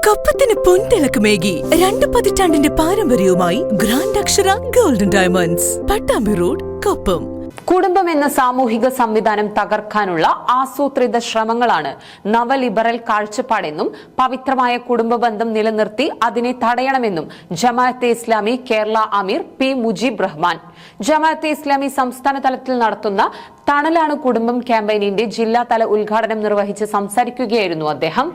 കൊപ്പത്തിന് പൊൻതിളക്കമേകി 2 പതിറ്റാണ്ടിന്റെ പാരമ്പര്യവുമായി ഗ്രാൻഡ് അക്ഷര golden diamonds, Pattambi road, Koppam. കുടുംബം എന്ന സാമൂഹിക സംവിധാനം തകർക്കാനുള്ള ആസൂത്രിത ശ്രമങ്ങളാണ് നവലിബറൽ കാഴ്ചപ്പാടെന്നും പവിത്രമായ കുടുംബ ബന്ധം നിലനിർത്തി അതിനെ തടയണമെന്നും ജമാഅത്തെ ഇസ്ലാമി കേരള അമീർ പി മുജീബ് റഹ്മാൻ ജമാഅത്തെ ഇസ്ലാമി സംസ്ഥാന തലത്തിൽ നടത്തുന്ന തണലാണ് കുടുംബം ക്യാമ്പയിനിന്റെ ജില്ലാതല ഉദ്ഘാടനം നിർവഹിച്ച് സംസാരിക്കുകയായിരുന്നു അദ്ദേഹം.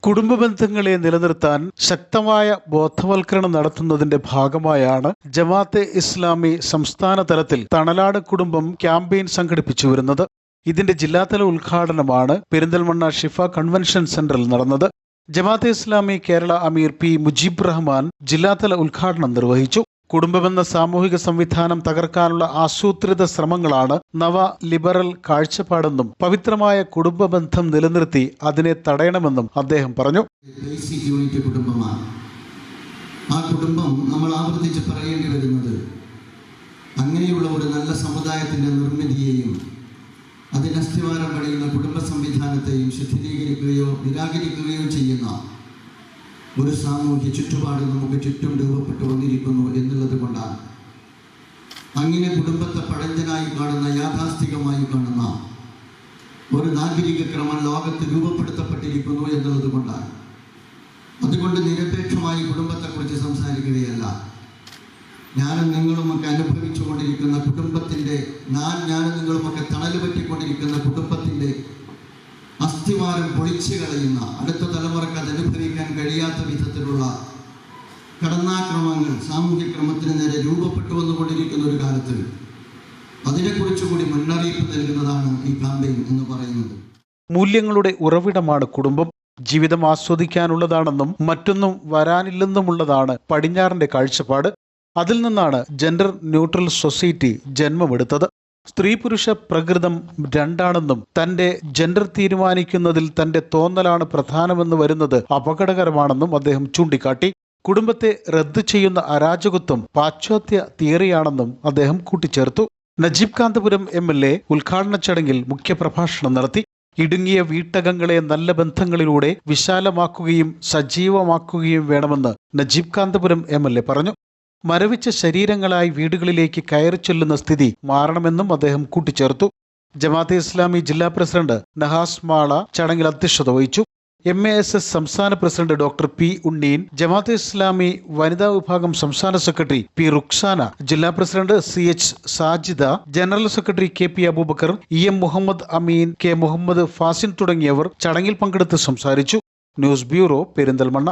കുടുംബ ബന്ധങ്ങളെ നിലനിർത്താൻ ശക്തമായ ബോധവൽക്കരണം നടത്തുന്നതിന്റെ ഭാഗമായാണ് ജമാഅത്തെ ഇസ്ലാമി സംസ്ഥാന തലത്തിൽ തണലാട് കുടുംബം ക്യാമ്പയിൻ സംഘടിപ്പിച്ചു വരുന്നത്. ഇതിന്റെ ജില്ലാതല ഉദ്ഘാടനമാണ് പെരിന്തൽമണ്ണ ഷിഫ കൺവെൻഷൻ സെന്ററിൽ നടന്നത്. ജമാഅത്തെ ഇസ്ലാമി കേരള അമീർ പി മുജീബ് റഹ്മാൻ ജില്ലാതല ഉദ്ഘാടനം നിർവഹിച്ചു. കുടുംബമെന്ന സാമൂഹിക സംവിധാനം തകർക്കാനുള്ള ആസൂത്രിത ശ്രമങ്ങളാണ് നവ ലിബറൽ കാഴ്ചപ്പാടെന്നും പവിത്രമായ കുടുംബ ബന്ധം നിലനിർത്തി അതിനെ തടയണമെന്നും അദ്ദേഹം പറഞ്ഞു. കുടുംബമാണ് ആ കുടുംബം നമ്മൾ ആവർത്തിച്ച് പറയേണ്ടി വരുന്നത് അങ്ങനെയുള്ള ഒരു നല്ല സമുദായത്തിന്റെ നിർമ്മിതിയെയും അതിന് അസ്ഥിവാരം പണിയുന്ന കുടുംബ സംവിധാനത്തെയും ശിഥിലീകരിക്കുകയോ നിരാകരിക്കുകയോ ചെയ്യുന്ന ഒരു സാമൂഹ്യ ചുറ്റുപാട് നമുക്ക് ചുറ്റും രൂപപ്പെട്ടു വന്നിരിക്കുന്നു എന്നുള്ളത് കൊണ്ടാണ്. അങ്ങനെ കുടുംബത്തെ പഴഞ്ചനായി കാണുന്ന, യാഥാസ്ഥികമായി കാണുന്ന ഒരു നാഗരിക ക്രമം ലോകത്ത് രൂപപ്പെടുത്തപ്പെട്ടിരിക്കുന്നു എന്നുള്ളത് കൊണ്ടാണ്. അതുകൊണ്ട് നിരപേക്ഷമായി കുടുംബത്തെക്കുറിച്ച് സംസാരിക്കുകയല്ല. ഞാനും നിങ്ങളുമൊക്കെ അനുഭവിച്ചു കൊണ്ടിരിക്കുന്ന കുടുംബത്തിൻ്റെ ഞാനും നിങ്ങളുമൊക്കെ തണൽ പറ്റിക്കൊണ്ടിരിക്കുന്ന കുടുംബത്തിൻ്റെ അസ്ഥിവാരം പൊളിച്ചു കളയുന്ന, അടുത്ത തലമുറക്ക് അത് അനുഭവിക്കാൻ കഴിയാത്ത വിധത്തിലുള്ള കടന്നാക്രമങ്ങൾ സാമൂഹ്യ ക്രമത്തിന് നേരെ രൂപപ്പെട്ടു വന്നുകൊണ്ടിരിക്കുന്ന ഒരു കാലത്ത് അതിനെക്കുറിച്ച് കൂടി മുന്നറിയിപ്പ് നൽകുന്നതാണ് ഈ ക്യാമ്പയിൻ എന്ന് പറയുന്നത്. മൂല്യങ്ങളുടെ ഉറവിടമാണ് കുടുംബം. ജീവിതം ആസ്വദിക്കാനുള്ളതാണെന്നും മറ്റൊന്നും വരാനില്ലെന്നുമുള്ളതാണ് പടിഞ്ഞാറിന്റെ കാഴ്ചപ്പാട്. അതിൽ നിന്നാണ് ജെൻഡർ ന്യൂട്രൽ സൊസൈറ്റി ജന്മമെടുത്തത്. സ്ത്രീ പുരുഷ പ്രകൃതം രണ്ടാണെന്നും തന്റെ ജെൻഡർ തീരുമാനിക്കുന്നതിൽ തന്റെ തോന്നലാണ് പ്രധാനമെന്ന് വരുന്നത് അപകടകരമാണെന്നും അദ്ദേഹം ചൂണ്ടിക്കാട്ടി. കുടുംബത്തെ റദ്ദു ചെയ്യുന്ന അരാജകത്വം പാശ്ചാത്യ തിയറിയാണെന്നും അദ്ദേഹം കൂട്ടിച്ചേർത്തു. നജീബ് കാന്തപുരം MLA ഉദ്ഘാടന ചടങ്ങിൽ മുഖ്യപ്രഭാഷണം നടത്തി. ഇടുങ്ങിയ വീട്ടകങ്ങളെ നല്ല ബന്ധങ്ങളിലൂടെ വിശാലമാക്കുകയും സജീവമാക്കുകയും വേണമെന്ന് നജീബ് കാന്തപുരം MLA പറഞ്ഞു. മരവിച്ച ശരീരങ്ങളായി വീടുകളിലേക്ക് കയറി ചെല്ലുന്ന സ്ഥിതി മാറണമെന്നും അദ്ദേഹം കൂട്ടിച്ചേർത്തു. ജമാഅത്തെ ഇസ്ലാമി ജില്ലാ പ്രസിഡന്റ് നഹാസ് മാള ചടങ്ങിൽ അധ്യക്ഷത വഹിച്ചു. MASS സംസ്ഥാന president doctor P Unneen, Jamaat-e Islami വനിതാ വിഭാഗം സംസ്ഥാന സെക്രട്ടറി P റുക്സാന, ജില്ലാ president CH Sajida, general secretary KP Aboobacker, EM Muhammad Ameen, K Muhammad Fasin തുടങ്ങിയവർ ചടങ്ങിൽ പങ്കെടുത്ത് സംസാരിച്ചു. News bureau, Perinthalmanna.